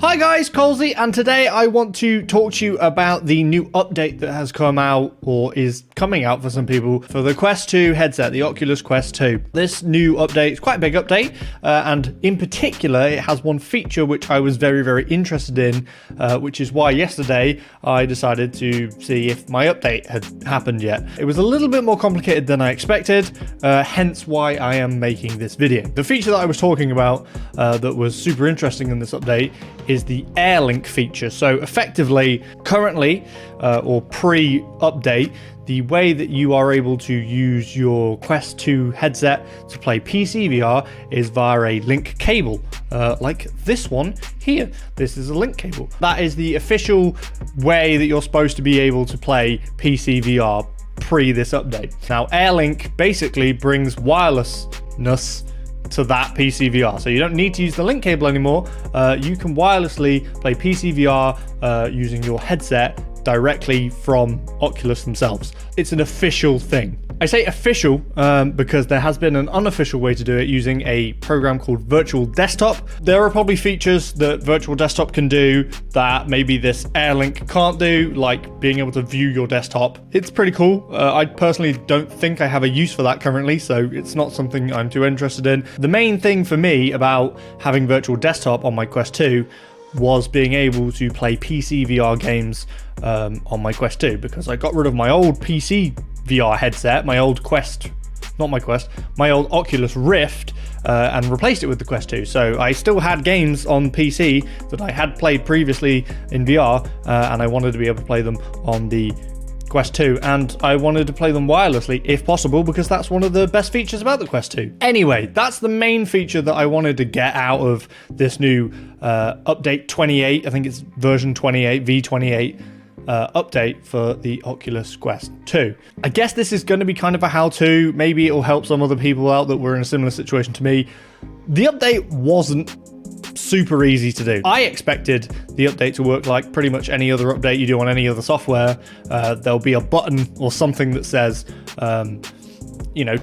Hi guys, Colesy, and today I want to talk to you about the new update that has come out, or is coming out for some people, for the Quest 2 headset, the Oculus Quest 2. This new update is quite a big update, and in particular it has one feature which I was very interested in, which is why yesterday I decided to see if my update had happened yet. It was a little bit more complicated than I expected, hence why I am making this video. The feature that I was talking about that was super interesting in this update is the Air Link feature. So effectively, currently, or pre-update, the way that you are able to use your Quest 2 headset to play PC VR is via a link cable, like this one here. This is a link cable. That is the official way that you're supposed to be able to play PC VR pre this update. Now, Air Link basically brings wirelessness to that PC VR. So you don't need to use the link cable anymore. You can wirelessly play PC VR using your headset directly from Oculus themselves. It's an official thing. I say official because there has been an unofficial way to do it using a program called Virtual Desktop. There are probably features that Virtual Desktop can do that maybe this Air Link can't do, like being able to view your desktop. It's pretty cool. I personally don't think I have a use for that currently, so it's not something I'm too interested in. The main thing for me about having Virtual Desktop on my Quest 2 was being able to play PC VR games on my Quest 2, because I got rid of my old PC VR headset, my old Quest, not my Quest, my old Oculus Rift, and replaced it with the Quest 2. So I still had games on PC that I had played previously in VR, and I wanted to be able to play them on the Quest 2, and I wanted to play them wirelessly if possible, because that's one of the best features about the Quest 2. Anyway, that's the main feature that I wanted to get out of this new update 28. I think it's version 28, V28 update for the Oculus Quest 2. I guess this is going to be kind of a how-to. Maybe it'll help some other people out that were in a similar situation to me. The update wasn't super easy to do. I expected the update to work like pretty much any other update you do on any other software. There'll be a button or something that says,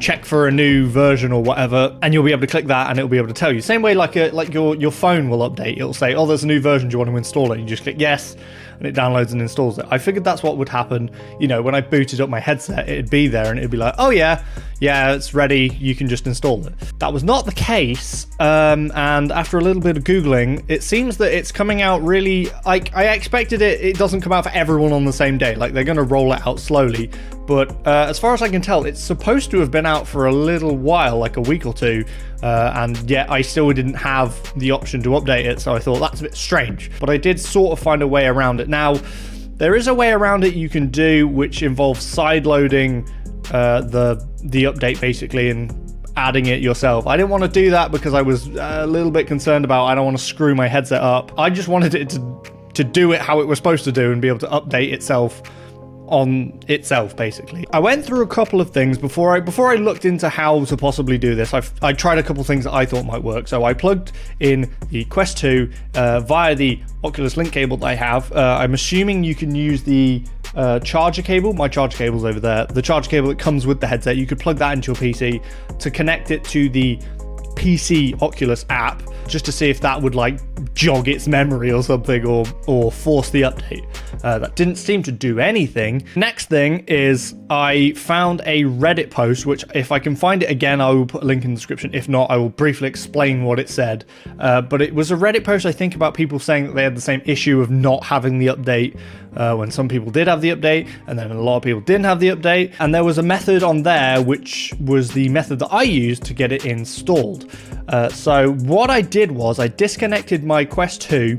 check for a new version or whatever, and you'll be able to click that and it'll be able to tell you. Same way like your phone will update. It'll say, oh, there's a new version, do you want to install it? You just click yes, and it downloads and installs it. I figured that's what would happen. When I booted up my headset, it'd be there and it'd be like, oh yeah, it's ready, you can just install it. That was not the case, and after a little bit of Googling, it seems that it's coming out really, like I expected it doesn't come out for everyone on the same day. Like, they're going to roll it out slowly, but as far as I can tell, it's supposed to have been out for a little while, like a week or two, and yet I still didn't have the option to update it, so I thought that's a bit strange. But I did sort of find a way around it. Now, there is a way around it you can do, which involves sideloading the update basically and adding it yourself. I didn't want to do that because I was a little bit concerned about, I don't want to screw my headset up. I just wanted it to do it how it was supposed to do and be able to update itself on itself, basically. I went through a couple of things before I looked into how to possibly do this. I tried a couple of things that I thought might work. So I plugged in the Quest 2 via the Oculus Link cable that I have. I'm assuming you can use the charger cable. My charger cable's over there. The charger cable that comes with the headset, you could plug that into your PC to connect it to the PC Oculus app, just to see if that would like jog its memory or something, or force the update. That didn't seem to do anything. Next thing is I found a Reddit post, which if I can find it again, I will put a link in the description. If not, I will briefly explain what it said. But it was a Reddit post, I think, about people saying that they had the same issue of not having the update when some people did have the update, and then a lot of people didn't have the update. And there was a method on there, which was the method that I used to get it installed. So what I did was I disconnected my Quest 2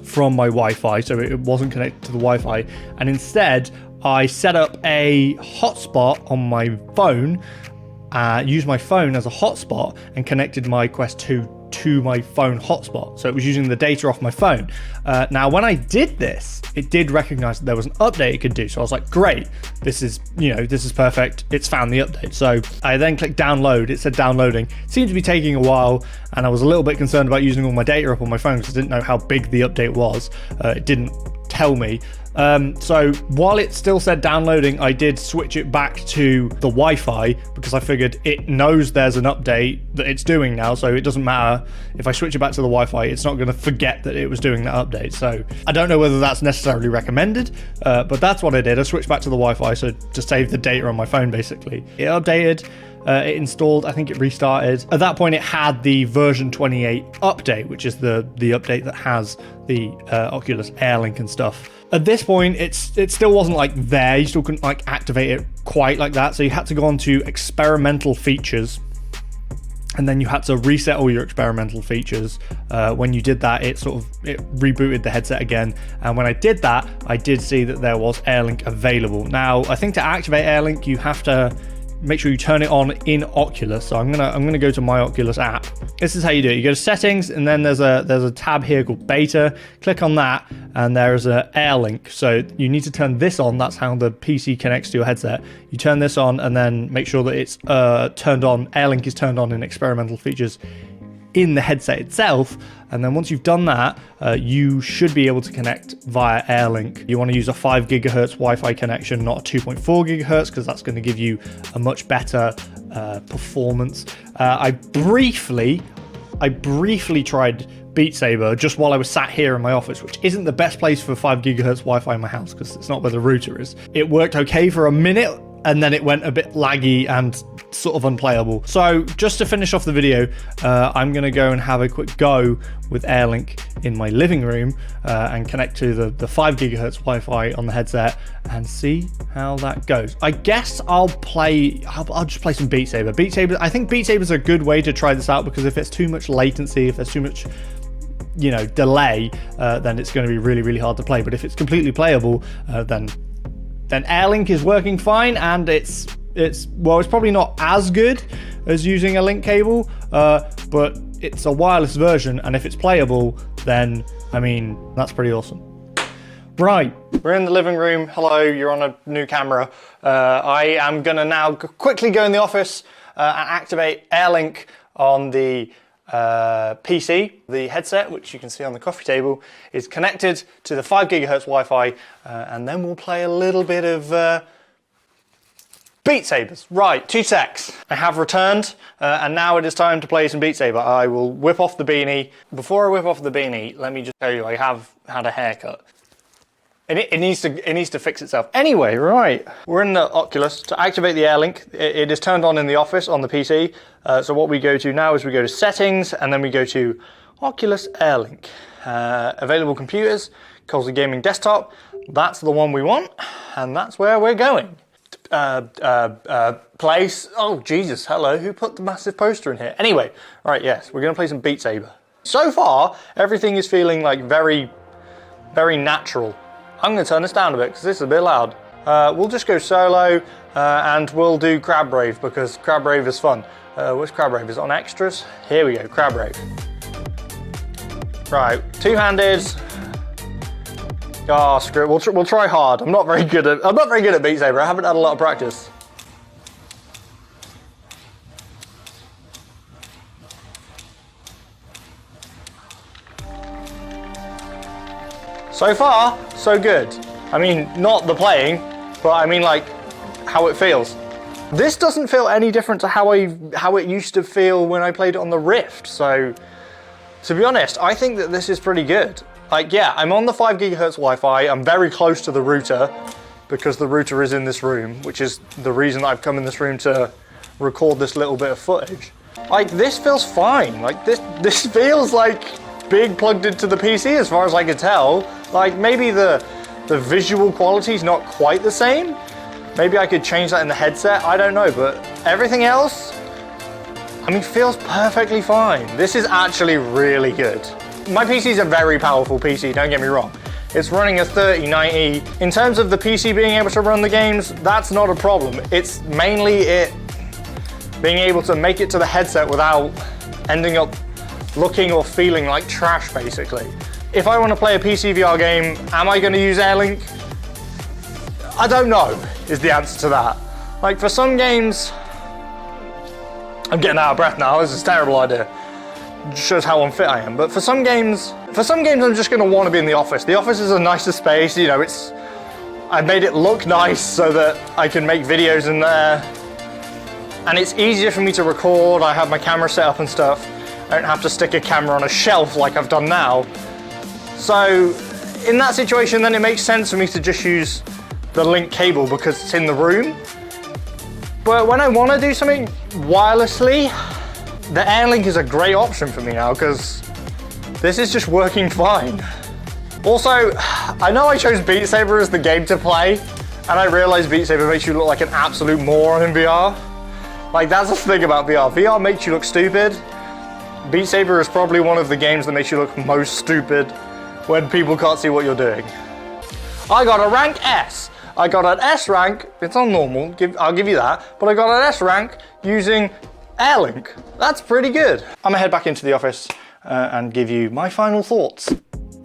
from my Wi-Fi, so it wasn't connected to the Wi-Fi, and instead I set up a hotspot on my phone, used my phone as a hotspot, and connected my Quest 2 to my phone hotspot. So it was using the data off my phone. Now, when I did this, it did recognize that there was an update it could do. So I was like, great, this is perfect. It's found the update. So I then clicked download. It said downloading. It seemed to be taking a while, and I was a little bit concerned about using all my data up on my phone because I didn't know how big the update was. It didn't tell me. So while it still said downloading, I did switch it back to the Wi-Fi because I figured it knows there's an update that it's doing now, so it doesn't matter if I switch it back to the Wi-Fi, it's not going to forget that it was doing that update. So I don't know whether that's necessarily recommended, but that's what I did. I switched back to the Wi-Fi so to save the data on my phone basically. It updated. It installed, I think it restarted. At that point, it had the version 28 update, which is the update that has the Oculus Air Link and stuff. At this point, it still wasn't like there. You still couldn't like activate it quite like that. So you had to go on to experimental features, and then you had to reset all your experimental features. When you did that, it rebooted the headset again. And when I did that, I did see that there was Air Link available. Now, I think to activate Air Link, you have to make sure you turn it on in Oculus. So I'm gonna go to my Oculus app. This is how you do it. You go to settings, and then there's a tab here called beta. Click on that, and there's a Air Link. So you need to turn this on. That's how the PC connects to your headset. You turn this on, and then make sure that it's turned on. Air Link is turned on in experimental features in the headset itself. And then once you've done that, you should be able to connect via Air Link. You want to use a 5 gigahertz Wi-Fi connection, not a 2.4 gigahertz, because that's going to give you a much better performance. I briefly tried Beat Saber just while I was sat here in my office, which isn't the best place for 5 gigahertz Wi-Fi in my house because it's not where the router is. It worked okay for a minute, and then it went a bit laggy and sort of unplayable. So just to finish off the video, I'm going to go and have a quick go with Air Link in my living room and connect to the 5 gigahertz Wi-Fi on the headset and see how that goes. I guess I'll just play some Beat Saber. I think Beat Saber is a good way to try this out because if it's too much latency, if there's too much delay, then it's going to be really, really hard to play. But if it's completely playable, then Air Link is working fine, and it's probably not as good as using a link cable, but it's a wireless version, and if it's playable, then I mean that's pretty awesome. Right, we're in the living room. Hello, you're on a new camera. I am gonna now quickly go in the office and activate Air Link on the PC. The headset, which you can see on the coffee table, is connected to the 5 gigahertz Wi-Fi, and then we'll play a little bit of Beat Sabers. Right, 2 secs. I have returned, and now it is time to play some Beat Saber. I will whip off the beanie. Before I whip off the beanie, let me just tell you I have had a haircut. It needs to fix itself. Anyway, right, we're in the Oculus. To activate the Air Link, it is turned on in the office on the PC. So what we go to now is we go to settings, and then we go to Oculus Air Link. Available computers, Colesy Gaming Desktop. That's the one we want, and that's where we're going. Place. Oh Jesus, hello. Who put the massive poster in here? Anyway, right, yes, we're gonna play some Beat Saber. So far, everything is feeling like very, very natural. I'm going to turn this down a bit because this is a bit loud. We'll just go solo and we'll do Crab Rave because Crab Rave is fun. What's Crab Rave? Is it on extras? Here we go, Crab Rave. Right, two-handed. Ah, screw it. We'll try hard. I'm not very good at Beat Saber. I haven't had a lot of practice. So far, so good. I mean, not the playing, but I mean like how it feels. This doesn't feel any different to how it used to feel when I played it on the Rift. So, to be honest, I think that this is pretty good. Like, yeah, I'm on the 5 gigahertz Wi-Fi. I'm very close to the router because the router is in this room, which is the reason that I've come in this room to record this little bit of footage. Like, this feels fine. Like, this feels like being plugged into the PC as far as I could tell. Like, maybe the visual quality is not quite the same. Maybe I could change that in the headset, I don't know, but everything else, I mean, feels perfectly fine. This is actually really good. My PC is a very powerful PC, don't get me wrong. It's running a 3090. In terms of the PC being able to run the games, that's not a problem. It's mainly it being able to make it to the headset without ending up looking or feeling like trash, basically. If I want to play a PC VR game, am I going to use Air Link? I don't know, is the answer to that. Like, for some games, I'm getting out of breath now, this is a terrible idea. It shows how unfit I am, but for some games, For some games, I'm just going to want to be in the office. The office is a nicer space, you know, I've made it look nice so that I can make videos in there. And it's easier for me to record. I have my camera set up and stuff. I don't have to stick a camera on a shelf like I've done now. So in that situation, then it makes sense for me to just use the link cable because it's in the room. But when I want to do something wirelessly, the Air Link is a great option for me now because this is just working fine. Also, I know I chose Beat Saber as the game to play, and I realize Beat Saber makes you look like an absolute moron in VR. Like, that's the thing about VR. VR makes you look stupid. Beat Saber is probably one of the games that makes you look most stupid when people can't see what you're doing. I got a rank S. I got an S rank, it's on normal, I'll give you that, but I got an S rank using Air Link. That's pretty good. I'm gonna head back into the office and give you my final thoughts.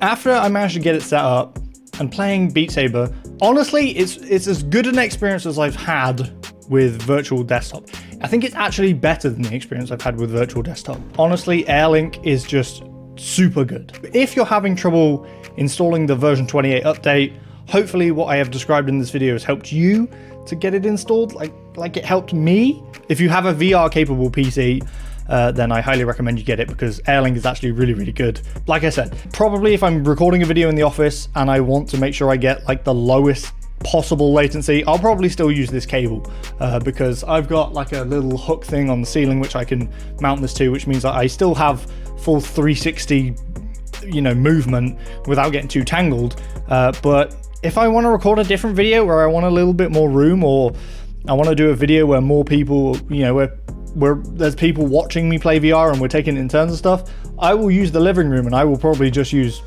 After I managed to get it set up and playing Beat Saber, honestly, it's as good an experience as I've had with virtual desktop. I think it's actually better than the experience I've had with virtual desktop. Honestly, Air Link is just super good. If you're having trouble installing the version 28 update, hopefully what I have described in this video has helped you to get it installed like it helped me. If you have a VR capable PC, then I highly recommend you get it because Air Link is actually really, really good. Like I said, probably if I'm recording a video in the office and I want to make sure I get like the lowest possible latency, I'll probably still use this cable because I've got like a little hook thing on the ceiling which I can mount this to, which means that I still have full 360, you know, movement without getting too tangled. But if I want to record a different video where I want a little bit more room, or I want to do a video where more people, you know, where there's people watching me play VR and we're taking it in turns and stuff, I will use the living room and I will probably just use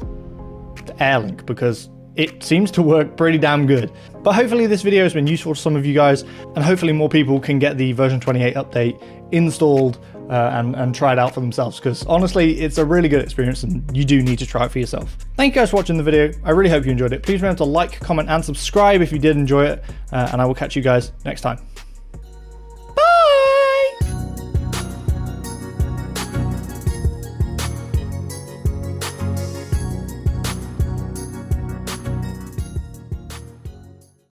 the Air Link because it seems to work pretty damn good. But hopefully this video has been useful to some of you guys, and hopefully more people can get the version 28 update installed and try it out for themselves, because honestly, it's a really good experience and you do need to try it for yourself. Thank you guys for watching the video. I really hope you enjoyed it. Please remember to like, comment, and subscribe if you did enjoy it, and I will catch you guys next time.